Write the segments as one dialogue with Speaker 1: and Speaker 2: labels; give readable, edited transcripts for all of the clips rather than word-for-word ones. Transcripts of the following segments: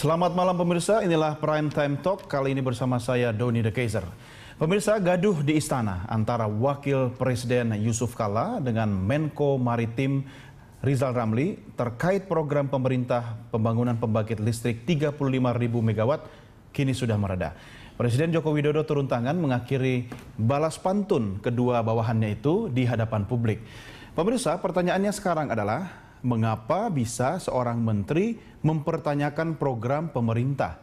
Speaker 1: Selamat malam pemirsa, inilah Prime Time Talk, kali ini bersama saya Doni The Kaiser. Pemirsa, gaduh di istana antara Wakil Presiden Yusuf Kala dengan Menko Maritim Rizal Ramli terkait program pemerintah pembangunan pembangkit listrik 35.000 MW kini sudah mereda. Presiden Joko Widodo turun tangan mengakhiri balas pantun kedua bawahannya itu di hadapan publik. Pemirsa, pertanyaannya sekarang adalah mengapa bisa seorang menteri mempertanyakan program pemerintah,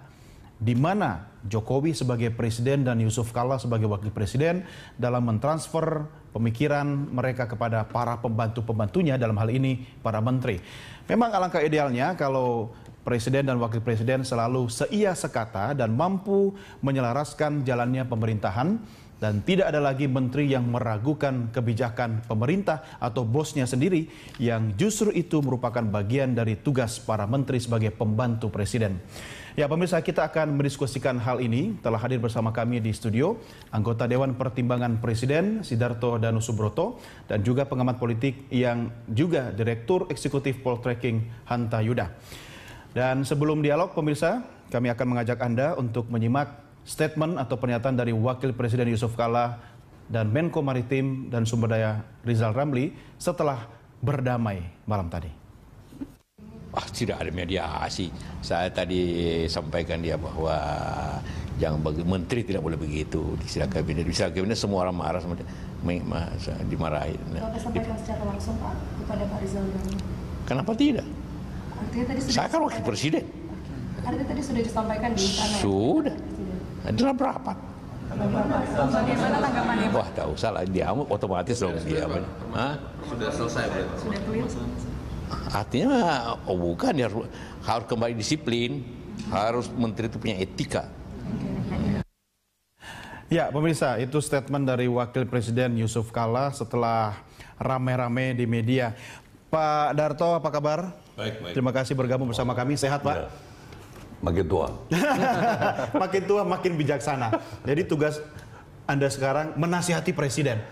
Speaker 1: di mana Jokowi sebagai presiden dan Yusuf Kala sebagai wakil presiden dalam mentransfer pemikiran mereka kepada para pembantu-pembantunya, dalam hal ini para menteri. Memang alangkah idealnya kalau presiden dan wakil presiden selalu seia sekata dan mampu menyelaraskan jalannya pemerintahan, dan tidak ada lagi menteri yang meragukan kebijakan pemerintah atau bosnya sendiri, yang justru itu merupakan bagian dari tugas para menteri sebagai pembantu presiden. Ya pemirsa, kita akan mendiskusikan hal ini. Telah hadir bersama kami di studio anggota Dewan Pertimbangan Presiden Sidarto Danusubroto dan juga pengamat politik yang juga Direktur Eksekutif Poltreking Hanta Yuda. Dan sebelum dialog pemirsa, kami akan mengajak Anda untuk menyimak statement atau pernyataan dari Wakil Presiden Yusuf Kala dan Menko Maritim dan Sumber Daya Rizal Ramli setelah berdamai malam tadi.
Speaker 2: Tidak ada mediasi. Saya tadi sampaikan dia bahwa jangan bagi menteri tidak boleh begitu di sidang kabinet. Di sidang kabinet semua orang marah, dimarahin.
Speaker 3: Bapak sampaikan secara langsung Pak kepada Pak Rizal Ramli.
Speaker 2: Kenapa tidak?
Speaker 3: Artinya tadi
Speaker 2: Saya kan wakil presiden.
Speaker 3: Artinya tadi sudah disampaikan di istana.
Speaker 2: Sudah. Dalam rapat.
Speaker 3: Bagaimana tanggapannya Pak?
Speaker 2: Wah, tak usah lah, dia otomatis dong dia.
Speaker 4: Sudah selesai berarti.
Speaker 3: Sudah clear?
Speaker 2: Artinya, bukan, dia harus kembali disiplin, harus menteri itu punya etika.
Speaker 1: Ya pemirsa, itu statement dari Wakil Presiden Yusuf Kala setelah rame-rame di media. Pak Darto, apa kabar?
Speaker 4: Baik.
Speaker 1: Terima kasih bergabung bersama kami. Sehat Pak?
Speaker 4: Ya. Makin tua.
Speaker 1: Makin tua makin bijaksana. Jadi tugas Anda sekarang menasihati presiden.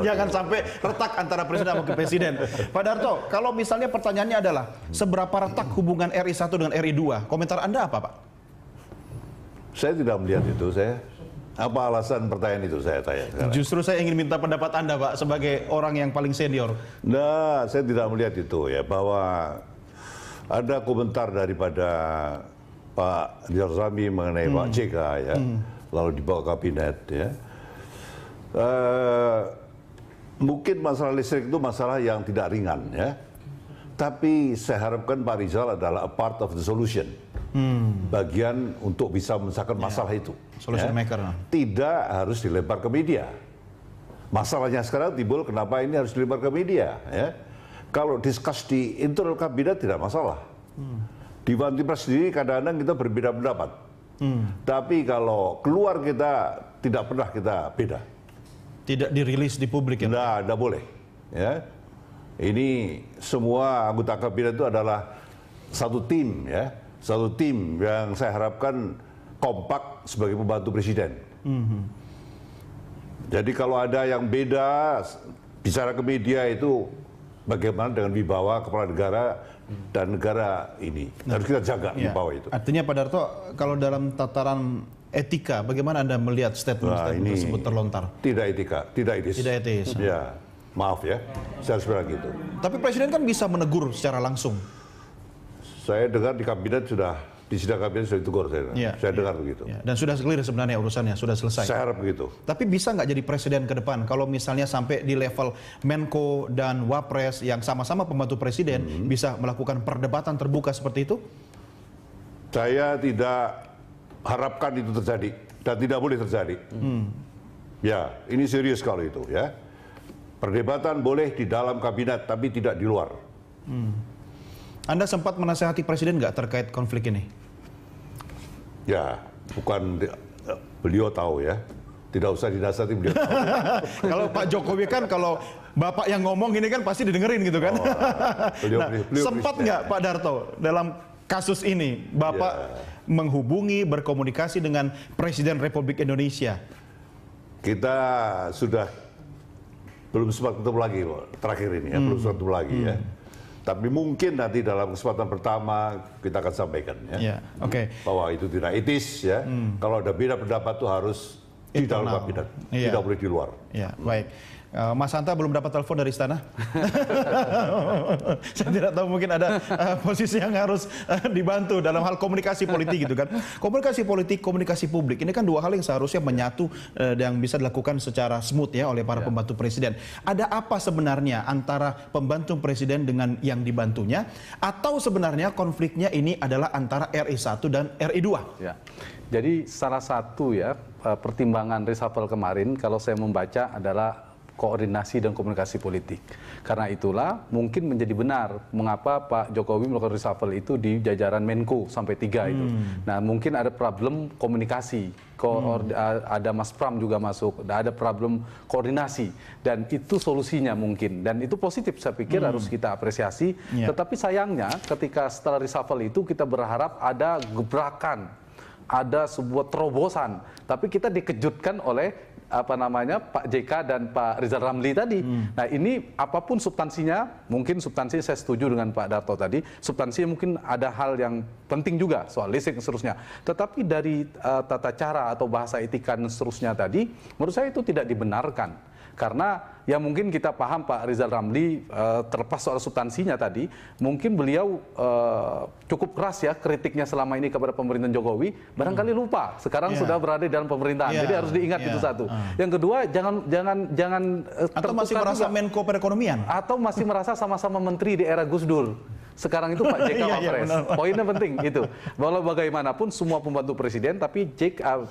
Speaker 1: Jangan sampai retak antara presiden dan wakil presiden. Pak Darto, kalau misalnya pertanyaannya adalah seberapa retak hubungan RI 1 dengan RI 2, komentar Anda apa Pak?
Speaker 4: Saya tidak melihat itu. Apa alasan pertanyaan itu saya tanya sekarang?
Speaker 1: Justru saya ingin minta pendapat Anda Pak sebagai orang yang paling senior.
Speaker 4: Nah, saya tidak melihat itu ya, bahwa ada komentar daripada Pak Rizal Ramli mengenai Pak JK ya, lalu dibawa kabinet ya. Mungkin masalah listrik itu masalah yang tidak ringan ya, tapi saya harapkan Pak Rizal adalah a part of the solution, bagian untuk bisa menyelesaikan masalah itu.
Speaker 1: Solution maker.
Speaker 4: Tidak harus dilempar ke media. Masalahnya sekarang timbul kenapa ini harus dilempar ke media ya. Kalau diskus di internal kabinet tidak masalah. Di Dewan Pers sendiri kadang-kadang kita berbeda pendapat. Tapi kalau keluar kita tidak pernah kita beda.
Speaker 1: Tidak dirilis di publik ya?
Speaker 4: Tidak boleh. Ya. Ini semua anggota kabinet itu adalah satu tim ya. Satu tim yang saya harapkan kompak sebagai pembantu presiden. Jadi kalau ada yang beda bicara ke media itu bagaimana dengan wibawa kepala negara dan negara ini. Harus kita jaga wibawa itu.
Speaker 1: Artinya Pak Darto, kalau dalam tataran etika, bagaimana Anda melihat statement tersebut terlontar?
Speaker 4: Tidak etika, tidak etis.
Speaker 1: Tidak etis.
Speaker 4: Ya, maaf ya, saya harus bilang gitu.
Speaker 1: Tapi presiden kan bisa menegur secara langsung.
Speaker 4: Saya dengar di kabinet di sidang kabinet sudah ditegur saya dengar begitu.
Speaker 1: Ya, dan sudah clear sebenarnya urusannya, sudah selesai.
Speaker 4: Saya harap begitu.
Speaker 1: Tapi bisa nggak jadi presiden ke depan kalau misalnya sampai di level Menko dan Wapres yang sama-sama pembantu presiden bisa melakukan perdebatan terbuka seperti itu?
Speaker 4: Saya tidak harapkan itu terjadi dan tidak boleh terjadi. Ya, ini serius kalau itu ya. Perdebatan boleh di dalam kabinet tapi tidak di luar.
Speaker 1: Anda sempat menasihati presiden nggak terkait konflik ini?
Speaker 4: Ya, bukan beliau tahu ya. Tidak usah dinasihati beliau tahu.
Speaker 1: Kalau Pak Jokowi kan kalau Bapak yang ngomong ini kan pasti didengerin gitu kan. Beliau sempat nggak Pak Darto dalam kasus ini Bapak menghubungi, berkomunikasi dengan Presiden Republik Indonesia?
Speaker 4: Kita sudah belum sempat ketemu lagi terakhir ini ya, belum sempat ketemu lagi ya. Tapi mungkin nanti dalam kesempatan pertama kita akan sampaikan ya, bahwa itu tidak etis ya. Kalau ada beda pendapat itu harus di dalam kabinet, tidak boleh di luar.
Speaker 1: Ya, baik. Mas Hanta belum dapat telepon dari istana. Saya tidak tahu, mungkin ada posisi yang harus dibantu dalam hal komunikasi politik gitu kan. Komunikasi politik, komunikasi publik, ini kan dua hal yang seharusnya menyatu yang bisa dilakukan secara smooth ya oleh para pembantu presiden. Ada apa sebenarnya antara pembantu presiden dengan yang dibantunya, atau sebenarnya konfliknya ini adalah antara RI 1 dan RI 2?
Speaker 5: Ya. Jadi salah satu ya pertimbangan reshuffle kemarin kalau saya membaca adalah koordinasi dan komunikasi politik. Karena itulah mungkin menjadi benar mengapa Pak Jokowi melakukan reshuffle itu di jajaran Menko sampai 3 itu. Nah, mungkin ada problem komunikasi, ada Mas Pram juga masuk, ada problem koordinasi, dan itu solusinya mungkin, dan itu positif saya pikir harus kita apresiasi. Tetapi sayangnya ketika setelah reshuffle itu kita berharap ada gebrakan, ada sebuah terobosan, tapi kita dikejutkan oleh Pak JK dan Pak Rizal Ramli tadi. Nah, ini apapun substansinya, mungkin substansinya saya setuju dengan Pak Darto tadi, substansinya mungkin ada hal yang penting juga soal listrik dan seterusnya. Tetapi dari tata cara atau bahasa etika dan seterusnya tadi, menurut saya itu tidak dibenarkan. Karena ya mungkin kita paham Pak Rizal Ramli terlepas soal substansinya tadi, mungkin beliau cukup keras ya kritiknya selama ini kepada pemerintahan Jokowi, barangkali lupa sekarang sudah berada di dalam pemerintahan, jadi harus diingat itu satu. Yang kedua, jangan
Speaker 1: atau masih merasa Menko Perekonomian, atau
Speaker 5: masih merasa sama-sama menteri di era Gus Dur. Sekarang itu Pak JK Wapres. Poinnya penting itu. Walau bagaimanapun semua pembantu presiden, tapi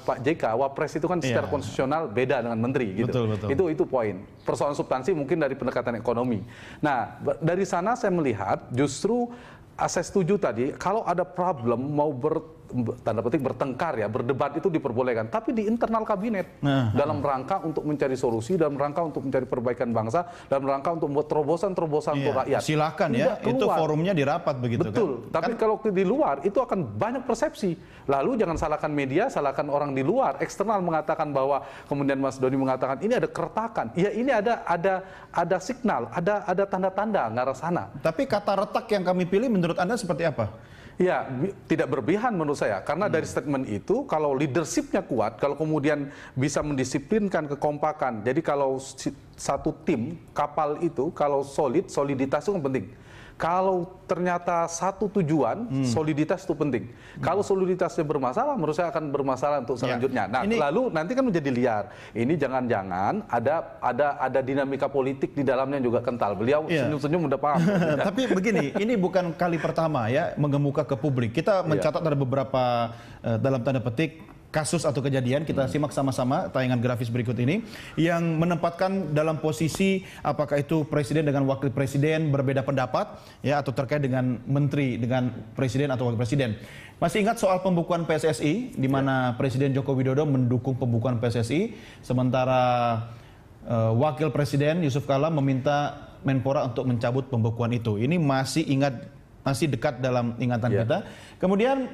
Speaker 5: Pak JK Wapres itu kan secara konstitusional beda dengan menteri gitu. Itu poin. Persoalan substansi mungkin dari pendekatan ekonomi. Nah, dari sana saya melihat justru saya setuju tadi, kalau ada problem mau tanda petik bertengkar ya, berdebat itu diperbolehkan, tapi di internal kabinet dalam rangka untuk mencari solusi, dalam rangka untuk mencari perbaikan bangsa, dalam rangka untuk membuat terobosan-terobosan untuk rakyat.
Speaker 1: Silakan ya, itu forumnya di rapat begitu.
Speaker 5: Betul, kan? Tapi kalau di luar itu akan banyak persepsi. Lalu jangan salahkan media, salahkan orang di luar, eksternal mengatakan bahwa kemudian Mas Doni mengatakan ini ada keretakan. Ya, ini ada signal, ada tanda-tanda ngarah sana.
Speaker 1: Tapi kata retak yang kami pilih menurut Anda seperti apa?
Speaker 5: Ya, tidak berlebihan menurut saya. Karena dari statement itu, kalau leadershipnya kuat, kalau kemudian bisa mendisiplinkan kekompakan. Jadi kalau satu tim, kapal itu, kalau solid, soliditas itu kan penting. Kalau ternyata satu tujuan, soliditas itu penting. Kalau soliditasnya bermasalah, menurut saya akan bermasalah untuk selanjutnya. Nah, lalu nanti kan menjadi liar. Ini jangan-jangan ada dinamika politik di dalamnya juga kental. Beliau senyum-senyum udah paham.
Speaker 1: Tapi begini, ini bukan kali pertama ya mengemuka ke publik. Kita mencatat ada beberapa dalam tanda petik kasus atau kejadian, kita simak sama-sama tayangan grafis berikut ini yang menempatkan dalam posisi apakah itu presiden dengan wakil presiden berbeda pendapat ya, atau terkait dengan menteri dengan presiden atau wakil presiden. Masih ingat soal pembukuan PSSI di mana Presiden Joko Widodo mendukung pembukuan PSSI, sementara wakil presiden Yusuf Kala meminta Menpora untuk mencabut pembukuan itu. Ini masih dekat dalam ingatan kita. Kemudian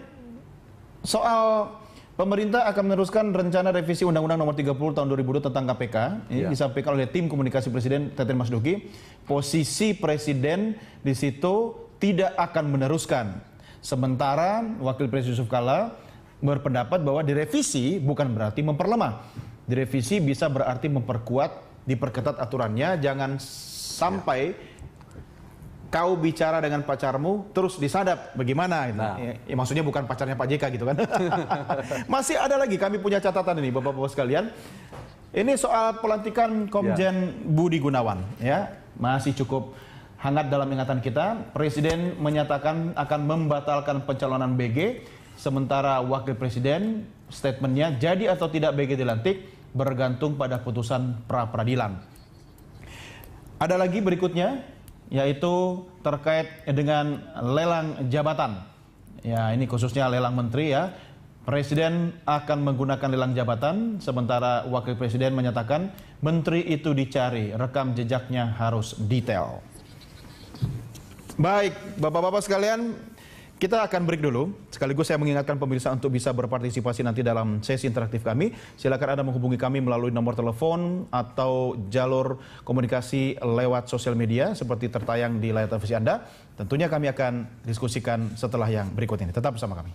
Speaker 1: soal pemerintah akan meneruskan rencana revisi Undang-Undang Nomor 30 Tahun 2002 tentang KPK. Ini disampaikan oleh tim komunikasi Presiden Teten Mas Duki. Posisi Presiden di situ tidak akan meneruskan. Sementara Wakil Presiden Yusuf Kala berpendapat bahwa direvisi bukan berarti memperlemah. Direvisi bisa berarti memperkuat, diperketat aturannya. Jangan sampai kau bicara dengan pacarmu terus disadap bagaimana gitu. Ya, maksudnya bukan pacarnya Pak JK gitu kan. Masih ada lagi, kami punya catatan ini Bapak-bapak sekalian. Ini soal pelantikan Komjen Budi Gunawan ya, masih cukup hangat dalam ingatan kita. Presiden menyatakan akan membatalkan pencalonan BG, sementara Wakil Presiden statementnya jadi atau tidak BG dilantik bergantung pada putusan pra-peradilan. Ada lagi berikutnya, yaitu terkait dengan lelang jabatan. Ya, ini khususnya lelang menteri ya. Presiden akan menggunakan lelang jabatan, sementara Wakil Presiden menyatakan menteri itu dicari, rekam jejaknya harus detail. Baik, Bapak-bapak sekalian, Kita akan break dulu. Sekaligus saya mengingatkan pemirsa untuk bisa berpartisipasi nanti dalam sesi interaktif kami. Silakan Anda menghubungi kami melalui nomor telepon atau jalur komunikasi lewat sosial media seperti tertayang di layar televisi Anda. Tentunya kami akan diskusikan setelah yang berikut ini. Tetap bersama kami.